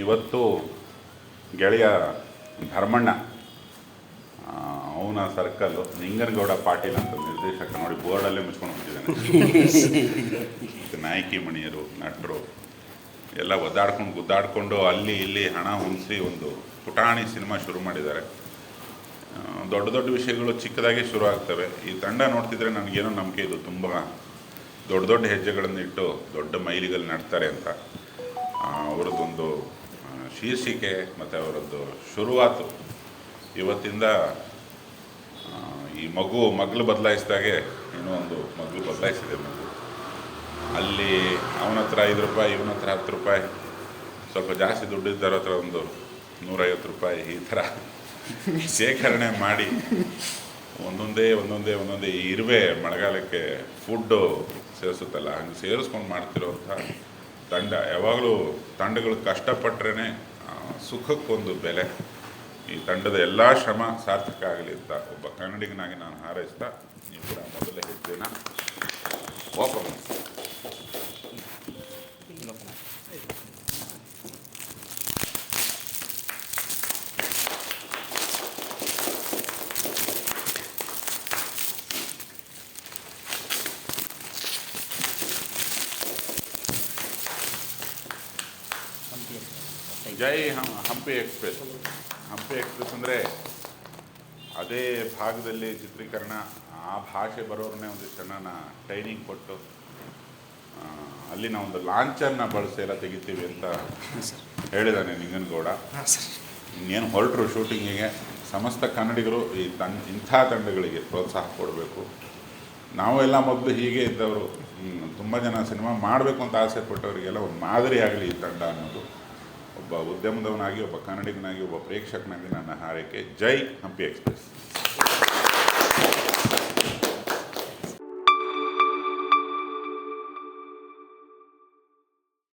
ಇವತ್ತು ಗೆಳೆಯ ಧರ್ಮಣ್ಣ ಅವನ ಸರ್ಕಲ್ಲು ನಿಂಗನಗೌಡ ಪಾಟೀಲ್ ಅಂತ ನಿರ್ದೇಶಕ ನೋಡಿ ಬೋರ್ಡಲ್ಲೇ ಮುಚ್ಕೊಂಡು ಹೋಗ್ತಿದ್ದಾನೆ. ನಾಯಕಿ ಮಣಿಯರು ನಟರು ಎಲ್ಲ ಒದ್ದಾಡ್ಕೊಂಡು ಗುದ್ದಾಡಿಕೊಂಡು ಅಲ್ಲಿ ಇಲ್ಲಿ ಹಣ ಹೊಂದಿಸಿ ಒಂದು ಪುಟಾಣಿ ಸಿನಿಮಾ ಶುರು ಮಾಡಿದ್ದಾರೆ. ದೊಡ್ಡ ದೊಡ್ಡ ವಿಷಯಗಳು ಚಿಕ್ಕದಾಗಿ ಶುರು ಆಗ್ತವೆ. ಈ ತಂಡ ನೋಡ್ತಿದ್ರೆ ನನಗೇನೋ ನಂಬಿಕೆ ಇದು ತುಂಬ ದೊಡ್ಡ ದೊಡ್ಡ ಹೆಜ್ಜೆಗಳನ್ನು ಇಟ್ಟು ದೊಡ್ಡ ಮೈಲಿಗಲ್ಲಿ ನಡ್ತಾರೆ ಅಂತ. ಅವರದ್ದೊಂದು ಶೀರ್ಷಿಕೆ ಮತ್ತು ಅವರದ್ದು ಶುರುವಾತು ಇವತ್ತಿಂದ ಈ ಮಗಳು ಬದಲಾಯಿಸಿದಾಗೆ ಏನೋ ಒಂದು ಮಗಳು ಬದಲಾಯಿಸಿದೆ. ಮಗು ಅಲ್ಲಿ ಅವನ ಹತ್ರ 5 ರೂಪಾಯಿ, ಇವನ ಹತ್ರ 10 ರೂಪಾಯಿ, ಸ್ವಲ್ಪ ಜಾಸ್ತಿ ದುಡ್ಡಿದ್ದರ ಹತ್ರ ಒಂದು 150 ರೂಪಾಯಿ, ಈ ಥರ ಶೇಖರಣೆ ಮಾಡಿ ಒಂದೊಂದೇ ಈ ಇರುವೆ ಮಳೆಗಾಲಕ್ಕೆ ಫುಡ್ಡು ಸೇರಿಸುತ್ತಲ್ಲ, ಹಂಗೆ ಸೇರಿಸ್ಕೊಂಡು ಮಾಡ್ತಿರೋಂಥ ತಂಡ. ಯಾವಾಗಲೂ ತಂಡಗಳು ಕಷ್ಟಪಟ್ಟರೆ ಸುಖಕ್ಕೊಂದು ಬೆಲೆ. ಈ ತಂಡದ ಎಲ್ಲ ಶ್ರಮ ಸಾರ್ಥಕ ಆಗಲಿ ಅಂತ ಒಬ್ಬ ಕನ್ನಡಿಗನಾಗಿ ನಾನು ಹಾರೈಸ್ತಾ ನೀವು ಕೂಡ ಮೊದಲ ಹೆಜ್ಜೆನ ಓಪನ್. ಜೈ ಹಂಪಿ ಎಕ್ಸ್ಪ್ರೆಸ್. ಹಂಪಿ ಎಕ್ಸ್ಪ್ರೆಸ್ ಅಂದರೆ ಅದೇ ಭಾಗದಲ್ಲಿ ಚಿತ್ರೀಕರಣ, ಆ ಭಾಷೆ ಬರೋರನ್ನೇ ಒಂದಿಷ್ಟು ಜನ ಟ್ರೈನಿಂಗ್ ಕೊಟ್ಟು ಅಲ್ಲಿ ನಾವು ಒಂದು ಲಾಂಚನ್ನು ಬಳಸಿ ಎಲ್ಲ ತೆಗಿತೀವಿ ಅಂತ ಹೇಳಿದ್ದಾನೆ ನಿಂಗನಗೌಡ. ಇನ್ನೇನು ಹೊರಟರು ಶೂಟಿಂಗಿಗೆ. ಸಮಸ್ತ ಕನ್ನಡಿಗರು ಇಂಥ ತಂಡಗಳಿಗೆ ಪ್ರೋತ್ಸಾಹ ಕೊಡಬೇಕು. ನಾವೆಲ್ಲ ಮೊದಲು ಹೀಗೆ ಇದ್ದವರು, ತುಂಬ ಜನ ಸಿನಿಮಾ ಮಾಡಬೇಕು ಅಂತ ಆಸೆ ಪಟ್ಟವರಿಗೆಲ್ಲ ಒಂದು ಮಾದರಿ ಆಗಲಿ ಈ ತಂಡ ಅನ್ನೋದು ಒಬ್ಬ ಉದ್ಯಮದವನಾಗಿ, ಒಬ್ಬ ಕನ್ನಡಿಗನಾಗಿ, ಒಬ್ಬ ಪ್ರೇಕ್ಷಕನಾಗಿ ನನ್ನ ಹಾರೈಕೆ. ಜೈ ಹಂಪಿ ಎಕ್ಸ್ಪ್ರೆಸ್.